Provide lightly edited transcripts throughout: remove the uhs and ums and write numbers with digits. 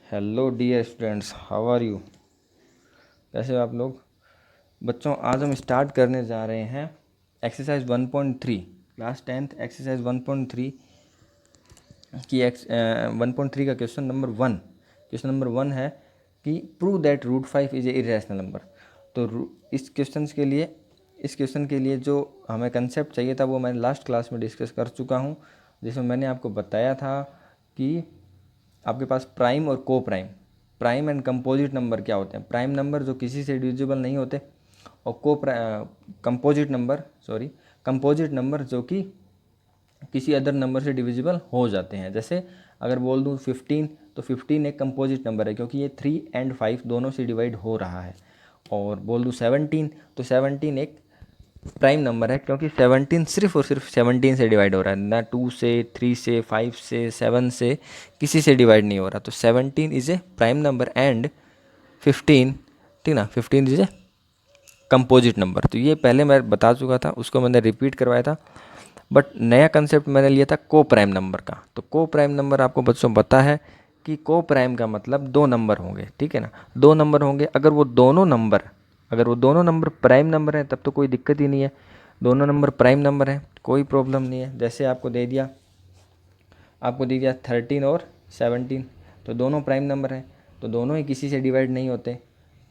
Hello dear students, how are you. कैसे हो आप लोग बच्चों। आज हम स्टार्ट करने जा रहे हैं एक्सरसाइज 1.3 क्लास 10th एक्सरसाइज 1.3 की 1.3 का क्वेश्चन नंबर 1 है कि prove that root 5 is a irrational number. तो इस क्वेश्चन के लिए जो हमें कंसेप्ट चाहिए था वो मैंने लास्ट क्लास में डिस्कस कर चुका हूँ, जिसमें मैंने आपको बताया था कि आपके पास प्राइम और को प्राइम एंड कंपोजिट नंबर क्या होते हैं। प्राइम नंबर जो किसी से डिविजिबल नहीं होते, और कंपोजिट नंबर जो कि किसी अदर नंबर से डिविजिबल हो जाते हैं। जैसे अगर बोल दूँ 15, तो 15 एक कंपोजिट नंबर है क्योंकि ये 3 एंड 5 दोनों से डिवाइड हो रहा है। और बोल दूँ 17, तो 17 एक प्राइम नंबर है क्योंकि 17 सिर्फ और सिर्फ 17 से डिवाइड हो रहा है, ना 2 से, 3 से, 5 से, 7 से, किसी से डिवाइड नहीं हो रहा। तो 17 is a prime number and 15, ठीक ना, 15 इज़ ए कंपोजिट नंबर। तो ये पहले मैं बता चुका था, उसको मैंने रिपीट करवाया था। बट नया कंसेप्ट मैंने लिया था को प्राइम नंबर का। तो को प्राइम नंबर आपको बच्चों पता है कि को प्राइम का मतलब दो नंबर होंगे, ठीक है ना। दो नंबर होंगे, अगर वो दोनों नंबर प्राइम नंबर हैं तब तो कोई दिक्कत ही नहीं है। दोनों नंबर प्राइम नंबर हैं, कोई प्रॉब्लम नहीं है। जैसे आपको दे दिया 13 और 17, तो दोनों प्राइम नंबर हैं, तो दोनों ही किसी से डिवाइड नहीं होते,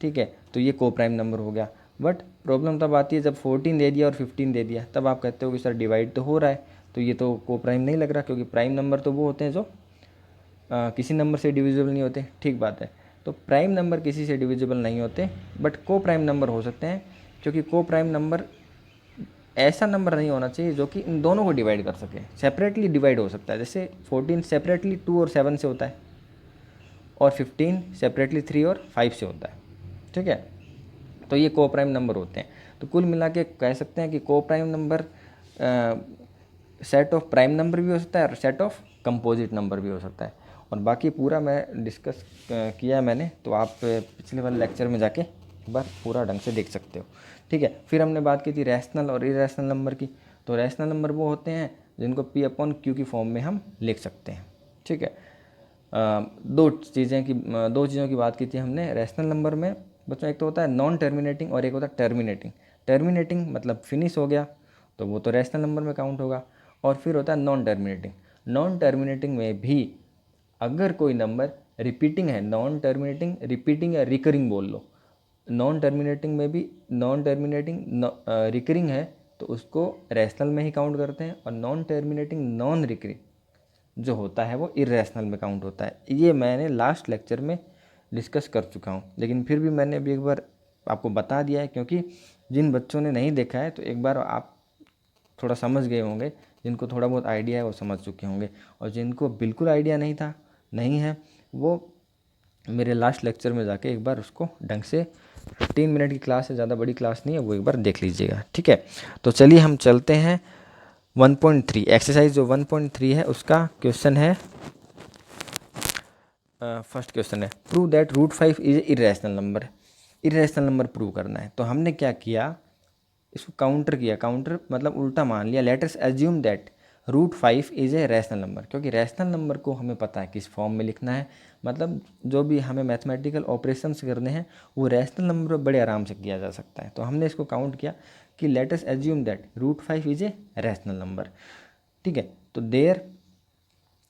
ठीक है। तो ये को प्राइम नंबर हो गया। बट प्रॉब्लम तब आती है जब 14 दे दिया और 15 दे दिया, तब आप कहते हो कि सर डिवाइड तो हो रहा है, तो ये तो को प्राइम नहीं लग रहा, क्योंकि प्राइम नंबर तो वो होते हैं जो किसी नंबर से डिविजिबल नहीं होते। ठीक बात है, तो प्राइम नंबर किसी से डिविजिबल नहीं होते, बट को प्राइम नंबर हो सकते हैं, क्योंकि को प्राइम नंबर ऐसा नंबर नहीं होना चाहिए जो कि इन दोनों को डिवाइड कर सके। सेपरेटली डिवाइड हो सकता है, जैसे 14 सेपरेटली 2 और 7 से होता है, और 15 सेपरेटली 3 और 5 से होता है, ठीक है। तो ये को प्राइम नंबर होते हैं। तो कुल मिला के कह सकते हैं कि को prime number set of prime number भी हो सकता है और सेट ऑफ कंपोजिट नंबर भी हो सकता है। और बाकी पूरा मैं डिस्कस किया है मैंने, तो आप पिछले वाले लेक्चर में जाके एक बार पूरा ढंग से देख सकते हो, ठीक है। फिर हमने बात की थी रैशनल और इरेशनल नंबर की। तो रैशनल नंबर वो होते हैं जिनको P/Q की फॉर्म में हम लिख सकते हैं, ठीक है। दो चीज़ों की बात की थी हमने रैशनल नंबर में बच्चों। एक तो होता है नॉन टर्मिनेटिंग और एक होता है टर्मिनेटिंग। टर्मिनेटिंग मतलब फिनिश हो गया, तो वो तो रैशनल नंबर में काउंट होगा। और फिर होता है नॉन टर्मिनेटिंग। नॉन टर्मिनेटिंग में भी अगर कोई नंबर रिपीटिंग है, नॉन टर्मिनेटिंग रिपीटिंग या रिकरिंग बोल लो, नॉन टर्मिनेटिंग में भी नॉन टर्मिनेटिंग रिकरिंग है तो उसको रैशनल में ही काउंट करते हैं, और नॉन टर्मिनेटिंग नॉन रिकरिंग जो होता है वो इरेशनल में काउंट होता है। ये मैंने लास्ट लेक्चर में डिस्कस कर चुका हूँ, लेकिन फिर भी मैंने अभी एक बार आपको बता दिया है, क्योंकि जिन बच्चों ने नहीं देखा है तो एक बार आप थोड़ा समझ गए होंगे। जिनको थोड़ा बहुत आइडिया है वो समझ चुके होंगे, और जिनको बिल्कुल आइडिया नहीं है वो मेरे लास्ट लेक्चर में जाके एक बार उसको ढंग से 15 मिनट की क्लास है, ज़्यादा बड़ी क्लास नहीं है, वो एक बार देख लीजिएगा, ठीक है। तो चलिए हम चलते हैं 1.3 एक्सरसाइज जो 1.3 है उसका क्वेश्चन है। फर्स्ट क्वेश्चन है prove that root 5 is irrational number. Irrational number prove करना है। तो हमने क्या किया, इसको काउंटर किया। काउंटर मतलब उल्टा मान लिया। Let us assume that root 5 is a rational number, क्योंकि रैशनल नंबर को हमें पता है किस फॉर्म में लिखना है। मतलब जो भी हमें मैथमेटिकल ऑपरेशंस करने हैं वो रैशनल नंबर बड़े आराम से किया जा सकता है। तो हमने इसको काउंट किया कि let us assume that root 5 is a rational number, ठीक है। तो there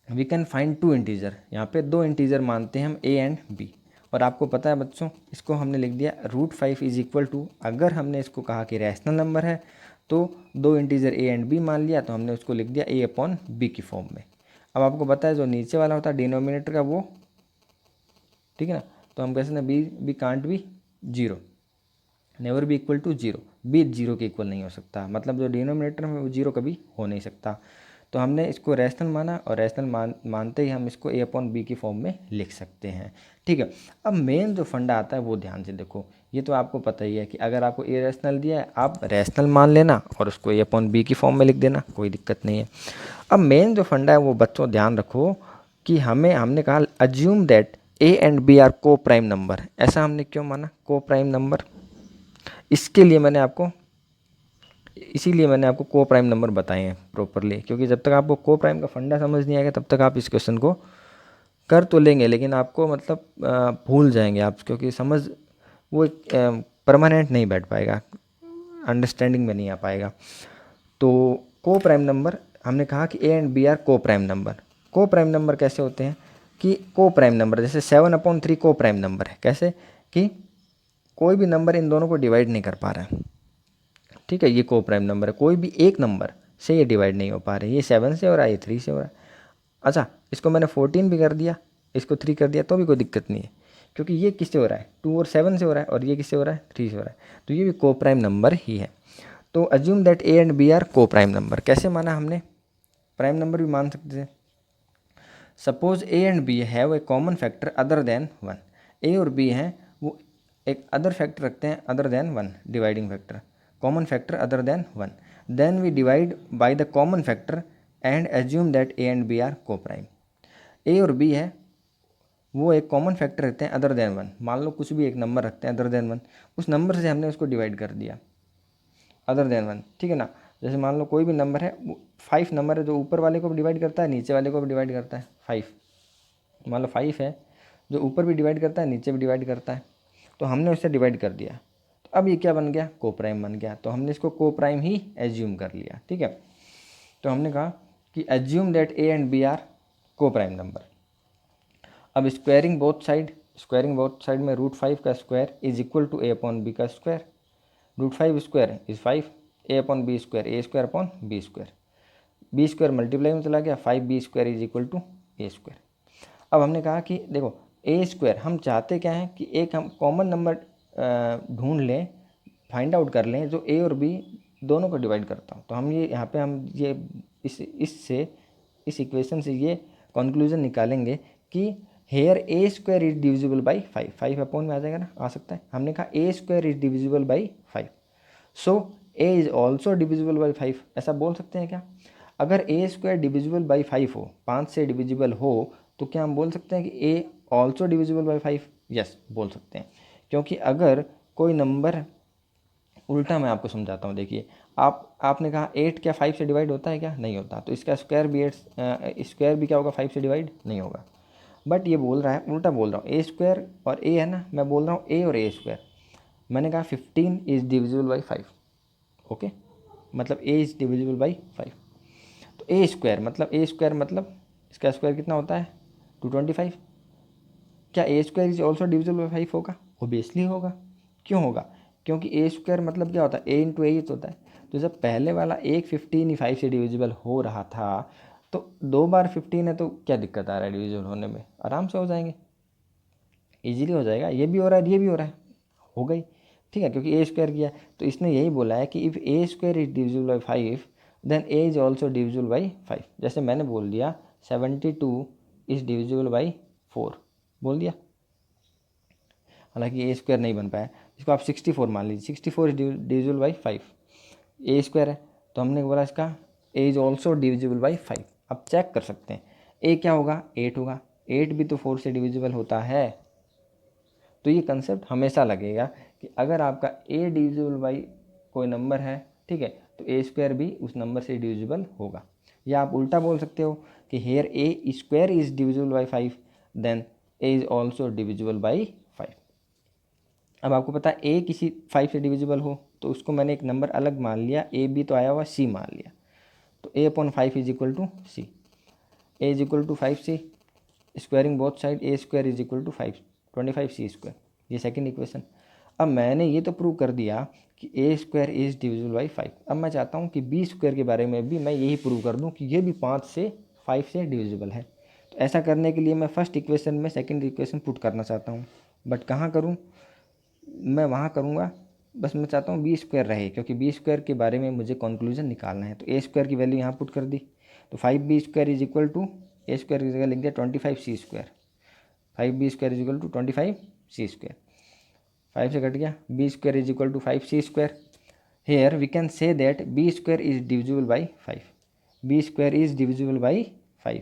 we can find two integer. यहाँ पे दो इंटीजर मानते हैं हम ए एंड बी। और आपको पता है बच्चों, इसको हमने लिख दिया रूट 5 इज इक्वल टू, अगर हमने इसको कहा कि रैशनल नंबर है तो दो इंटीजर ए एंड बी मान लिया, तो हमने उसको लिख दिया ए अपॉन बी की फॉर्म में। अब आपको पता है जो नीचे वाला होता है डिनोमिनेटर का वो, ठीक है ना। तो हम कह सकते हैं B can't be zero, never be equal to zero. B zero के इक्वल नहीं हो सकता, मतलब जो डिनोमिनेटर में वो जीरो कभी हो नहीं सकता। तो हमने इसको रैशनल माना, और रैशनल मानते ही हम इसको ए अपॉन बी की फॉर्म में लिख सकते हैं, ठीक है। अब मेन जो फंडा आता है वो ध्यान से देखो। ये तो आपको पता ही है कि अगर आपको ए रैशनल दिया है आप रैशनल मान लेना और उसको ए अपॉन बी की फॉर्म में लिख देना, कोई दिक्कत नहीं है। अब मेन जो फंडा है वो बच्चों ध्यान रखो कि हमने कहा assume that A and B are coprime number. ऐसा हमने क्यों माना को प्राइम नंबर, इसीलिए मैंने आपको को प्राइम नंबर बताए हैं प्रॉपरली, क्योंकि जब तक आपको को प्राइम का फंडा समझ नहीं आएगा तब तक आप इस क्वेश्चन को कर तो लेंगे लेकिन आपको मतलब भूल जाएंगे आप, क्योंकि समझ वो परमानेंट नहीं बैठ पाएगा, अंडरस्टैंडिंग में नहीं आ पाएगा। तो को प्राइम नंबर, हमने कहा कि ए and B are coprime number. को प्राइम नंबर कैसे होते हैं कि को प्राइम नंबर जैसे 7/3 को प्राइम नंबर है। कैसे कि कोई भी नंबर इन दोनों को डिवाइड नहीं कर पा रहा है, ठीक है, ये को प्राइम नंबर है, कोई भी एक नंबर से ये डिवाइड नहीं हो पा रहे, ये 7 से हो रहा है, ये 3 से हो रहा है। अच्छा, इसको मैंने 14 भी कर दिया, इसको 3 कर दिया तो भी कोई दिक्कत नहीं है, क्योंकि ये किससे हो रहा है, 2 और 7 से हो रहा है, और ये किससे हो रहा है, 3 से हो रहा है, तो ये भी को प्राइम नंबर ही है। तो assume that A and B are coprime number. कैसे माना हमने, प्राइम नंबर भी मान सकते थे। Suppose A and B have a common factor other than 1। A और बी हैं वो एक अदर फैक्टर रखते हैं other than 1, dividing factor, common factor other than 1। Then we divide by the common factor and assume that A and B are coprime. A और B है वो एक कॉमन फैक्टर रखते हैं अदर देन 1। मान लो कुछ भी एक नंबर रखते हैं अदर देन 1, उस नंबर से हमने उसको डिवाइड कर दिया अदर देन 1, ठीक है ना। जैसे मान लो कोई भी नंबर है, 5 नंबर है, जो ऊपर वाले को भी डिवाइड करता है नीचे वाले को भी डिवाइड करता है, 5, मान लो 5 है, जो ऊपर भी डिवाइड करता है नीचे भी डिवाइड करता है, तो हमने उससे डिवाइड कर दिया, तो अब ये क्या बन गया, को प्राइम बन गया, तो हमने इसको को प्राइम ही एज्यूम कर लिया, ठीक है। तो हमने कहा कि assume that A and B are coprime number. अब स्क्वायरिंग बोथ साइड में √5 का square is equal to a/b का स्क्वायर। √5 square is 5, a/b square a square upon b square, b square multiply में चला गया, 5b square is equal to a square. अब हमने कहा कि देखो a स्क्वायर, हम चाहते क्या है कि एक हम कॉमन नंबर ढूंढ लें, फाइंड आउट कर लें जो a और b दोनों को डिवाइड करता हूँ। तो हम ये यहाँ पे हम ये इस इक्वेशन से ये कंक्लूजन निकालेंगे कि here A square is divisible by 5, 5 upon में आ जाएगा ना, आ सकता है। हमने कहा A square is divisible by 5, so A is also divisible by 5, ऐसा बोल सकते हैं क्या। अगर ए स्क्वायर डिविजिबल बाई 5 हो, 5 से डिविजिबल हो, तो क्या हम बोल सकते हैं कि ए ऑल्सो डिविजिबल बाई 5, यस बोल सकते हैं। क्योंकि अगर कोई नंबर, उल्टा मैं आपको समझाता हूँ, देखिए आपने कहा 8 क्या 5 से डिवाइड होता है क्या, नहीं होता, तो इसका स्क्वायर भी स्क्वायर भी क्या होगा, 5 से डिवाइड नहीं होगा। बट ये बोल रहा है, उल्टा बोल रहा हूँ, ए स्क्वायर और ए है ना, मैं बोल रहा हूँ ए और ए स्क्वायर। मैंने कहा 15 इज डिविजिबल बाई 5, ओके, मतलब ए इज डिविजिबल बाई 5। तो ए स्क्वायर मतलब इसका स्क्वायर कितना होता है, 225। क्या A square is also divisible by 5 होगा, ओबियसली होगा। क्यों होगा, क्योंकि ए स्क्वायर मतलब क्या होता है, ए इंटू ए ही होता है। तो जब पहले वाला एक 15 ही 5 से डिविजिबल हो रहा था, तो 2 बार 15 है, तो क्या दिक्कत आ रहा है डिविजिबल होने में, आराम से हो जाएंगे, इजीली हो जाएगा। ये भी हो रहा है, ये भी हो रहा है, हो गई, ठीक है, क्योंकि ए स्क्वायर किया। तो इसने यही बोला है कि if A square is divisible by 5 then A is also divisible by 5। जैसे मैंने बोल दिया 72 इज डिविजिबल बाई 4, बोल दिया, हालांकि ए स्क्वायर नहीं बन पाया, इसको आप 64 मान लीजिए, 64 is divisible by 5, A square है, तो हमने बोला इसका ए इज ऑल्सो डिविजिबल बाई 5। अब चेक कर सकते हैं, ए क्या होगा, 8 होगा, 8 भी तो 4 से डिविजिबल होता है। तो ये कंसेप्ट हमेशा लगेगा कि अगर आपका ए डिविजिबल बाई कोई नंबर है, ठीक है, तो ए स्क्वायर भी उस नंबर से डिविजिबल होगा। या आप उल्टा बोल सकते हो कि here A square is divisible by 5 then A is also divisible by 5। अब आपको पता है ए किसी 5 से डिविजिबल हो, तो उसको मैंने एक नंबर अलग मान लिया, ए बी तो आया हुआ, सी मान लिया, तो a upon 5 is equal to c, a is equal to 5c, squaring both side a square is equal to 25c square, ये सेकंड इक्वेशन। अब मैंने ये तो प्रूव कर दिया कि a square is divisible by 5। अब मैं चाहता हूँ कि बी स्क्वायर के बारे में भी मैं यही प्रूव कर दूँ कि ये भी 5 से डिविजिबल है। तो ऐसा करने के लिए मैं फर्स्ट इक्वेशन में सेकंड इक्वेशन पुट करना चाहता हूँ, बट कहाँ करूँ, मैं वहाँ करूँगा, बस मैं चाहता हूँ बी स्क्वायर रहे, क्योंकि बी स्क्वायर के बारे में मुझे कंक्लूजन निकालना है। तो ए स्क्वायर की वैल्यू यहाँ पुट कर दी, तो 5b square is equal to, a square की जगह लिख दिया 25c square, 5b square is equal to 25c square, 5 से कट गया, b square is equal to 5c square. Here we can say that b square is divisible by 5, b square is divisible by 5,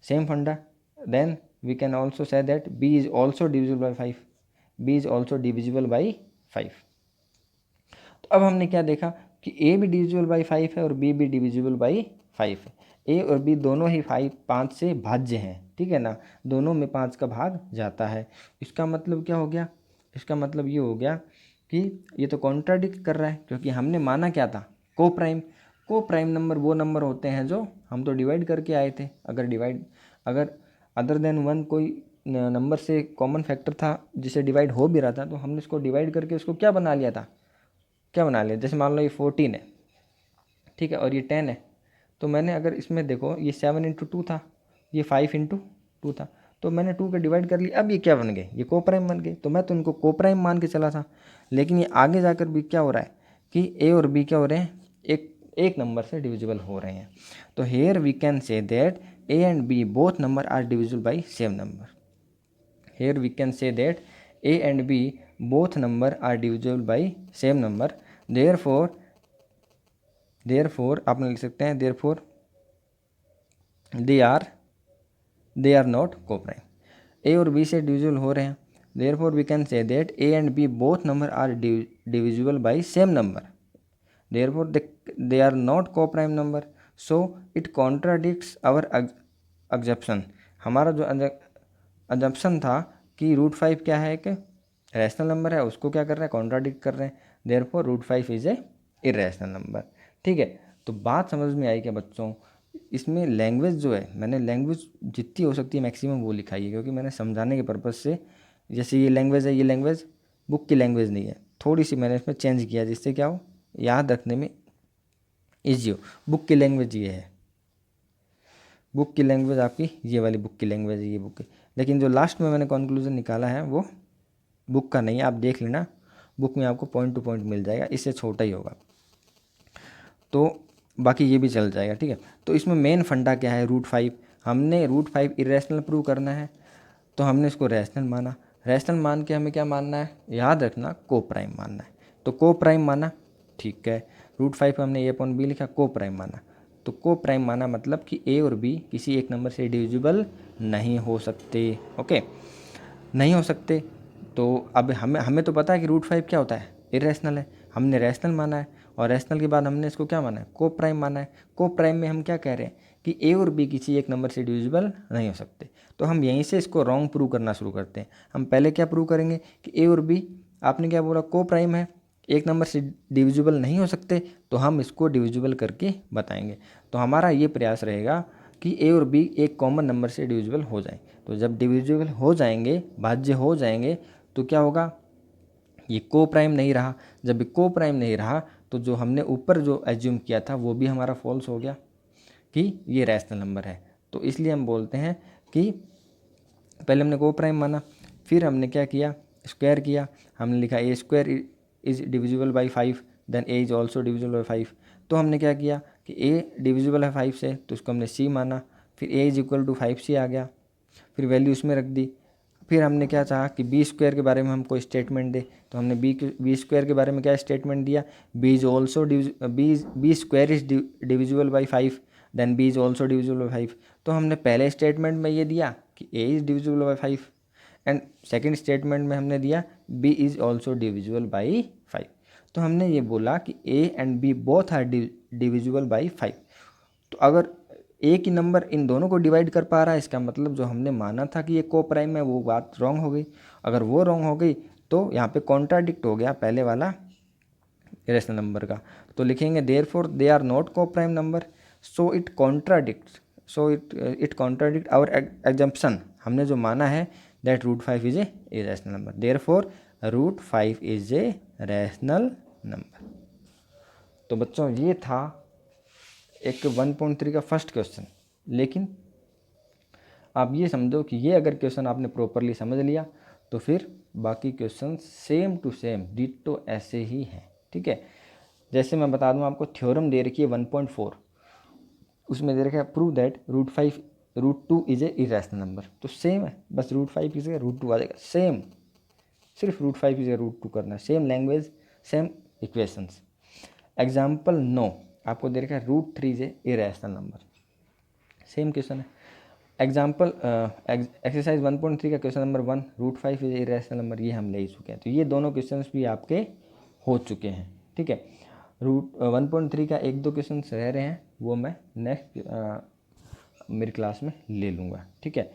same फंडा। Then we can also say that b is also divisible by 5, b is also divisible by 5। तो अब हमने क्या देखा कि a भी divisible by 5 है और b भी डिविजिबल बाई 5 है। ए और बी दोनों ही 5 से भाज्य हैं, ठीक है ना, दोनों में 5 का भाग जाता है। इसका मतलब क्या हो गया, इसका मतलब ये हो गया कि ये तो कॉन्ट्राडिक्ट कर रहा है, क्योंकि हमने माना क्या था, को प्राइम नंबर वो नंबर होते हैं जो हम तो डिवाइड करके आए थे। अगर अदर देन 1 कोई नंबर से कॉमन फैक्टर था जिसे डिवाइड हो भी रहा था, तो हमने इसको डिवाइड करके उसको क्या बना लिया था, क्या बना लिया, जैसे मान लो ये 14 है, ठीक है, और ये 10 है, तो मैंने अगर इसमें देखो ये 7 इंटू 2 था, ये 5 इंटू 2 था, तो मैंने 2 का डिवाइड कर लिया, अब ये क्या बन गए, ये को प्राइम बन गए, तो मैं तो इनको को प्राइम मान के चला था। लेकिन ये आगे जाकर भी क्या हो रहा है कि ए और बी क्या हो रहे हैं, एक नंबर से डिविजिबल हो रहे हैं। तो here we can say that A and B both number are divisible by same number. Here we can say that A and B both number are divisible by same number. Therefore आप लिख सकते हैं therefore they are not coprime. A और B से divisible हो रहे हैं, therefore we can say that A and B both number are divisible by same number. Therefore they are not coprime number, so it contradicts our assumption. हमारा जो assumption था कि √5 क्या है, एक रैशनल नंबर है, उसको क्या कर रहे हैं, कॉन्ट्राडिक्ट कर रहे हैं। Therefore √5 is a irrational number. ठीक है, तो बात समझ में आई क्या बच्चों। इसमें लैंग्वेज जो है, मैंने लैंग्वेज जितनी हो सकती है मैक्सिमम वो लिखाई है, क्योंकि मैंने समझाने के पर्पज़ से, जैसे ये लैंग्वेज है, ये लैंग्वेज बुक की लैंग्वेज नहीं है, थोड़ी सी मैंने इसमें चेंज किया जिससे क्या हो, याद रखने में ईजी हो। बुक की लैंग्वेज ये है, बुक की लैंग्वेज आपकी ये वाली बुक की लैंग्वेज है, ये बुक की। लेकिन जो लास्ट में मैंने कंक्लूजन निकाला है वो बुक का नहीं है, आप देख लेना, बुक में आपको पॉइंट टू पॉइंट मिल जाएगा, इससे छोटा ही होगा, तो बाकी ये भी चल जाएगा। ठीक है, तो इसमें मेन फंडा क्या है, √5, हमने √5 इरेशनल प्रूव करना है, तो हमने इसको रैशनल माना। रैशनल मान के हमें क्या मानना है, याद रखना, को प्राइम मानना है। तो को प्राइम माना, ठीक है, √5 पे हमने A/B लिखा, को प्राइम माना, तो को प्राइम माना मतलब कि ए और बी किसी एक नंबर से डिविजिबल नहीं हो सकते। ओके, नहीं हो सकते, तो अब हमें तो पता है कि √5 क्या होता है, इरेशनल है, हमने रैशनल माना है, और रैशनल के बाद हमने इसको क्या माना है, को प्राइम माना है। को प्राइम में हम क्या कह रहे हैं कि ए और बी किसी एक नंबर से डिविजिबल नहीं हो सकते, तो हम यहीं से इसको रॉन्ग प्रूव करना शुरू करते हैं। हम पहले क्या प्रूव करेंगे कि ए और बी, आपने क्या बोला, को प्राइम है, एक नंबर से डिविजिबल नहीं हो सकते, तो हम इसको डिविजिबल करके बताएंगे। तो हमारा ये प्रयास रहेगा कि ए और बी एक कॉमन नंबर से डिविजिबल हो जाए। तो जब डिविजिबल हो जाएंगे, भाज्य हो जाएंगे, तो क्या होगा, ये को प्राइम नहीं रहा। जब ये को प्राइम नहीं रहा, तो जो हमने ऊपर जो एज्यूम किया था वो भी हमारा फॉल्स हो गया कि ये रैशनल नंबर है। तो इसलिए हम बोलते हैं कि पहले हमने को प्राइम माना, फिर हमने क्या किया, स्क्वायर किया, हमने लिखा A² is divisible by 5, then A is also divisible by 5। तो हमने क्या किया कि A डिविजिबल है 5 से, तो उसको हमने C माना, फिर A is equal to 5C आ गया, फिर वैल्यू उसमें रख दी। फिर हमने क्या चाहा कि B² के बारे में हम कोई स्टेटमेंट दे, तो हमने B² के बारे में क्या स्टेटमेंट दिया, B is also B² is divisible by 5, then B is also divisible by 5। तो हमने पहले स्टेटमेंट में ये दिया कि A is divisible by 5, and second statement में हमने दिया B is also divisible by 5। तो हमने ये बोला कि A and B both are divisible by 5। तो अगर एक ही नंबर इन दोनों को डिवाइड कर पा रहा है, इसका मतलब जो हमने माना था कि ये को प्राइम है, वो बात रॉन्ग हो गई। अगर वो रॉन्ग हो गई तो यहाँ पे कॉन्ट्राडिक्ट हो गया पहले वाला इरेशनल नंबर का। तो लिखेंगे therefore they are not coprime number, so it contradict our assumption. हमने जो माना है that √5 is a irrational number, therefore √5 is a rational number. तो बच्चों ये था एक 1.3 का फर्स्ट क्वेश्चन। लेकिन आप ये समझो कि ये अगर क्वेश्चन आपने प्रॉपरली समझ लिया तो फिर बाकी question same to same ditto ऐसे ही हैं। ठीक है, जैसे मैं बता दूं आपको, थ्योरम दे रखी है 1.4, उसमें दे रखा है prove that √2 is a irrational number. तो सेम है, बस √5 की जगह √2 आ जाएगा, सेम, सिर्फ √5 की जगह √2 करना है, same language, same equations. Example 9 आपको दे रखा है √3 is a irrational number, same question है। एग्जाम्पल एक्सरसाइज 1.3 का question number 1, √5 is irrational number, ये हम ले चुके हैं। तो ये दोनों क्वेश्चंस भी आपके हो चुके हैं। ठीक है, 1.3 का 1-2 क्वेश्चन रह रहे हैं, वो मैं नेक्स्ट मेरी क्लास में ले लूँगा, ठीक है।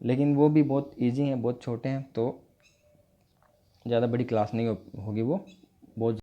लेकिन वो भी बहुत इजी हैं, बहुत छोटे हैं, तो ज़्यादा बड़ी क्लास नहीं होगी वो, बहुत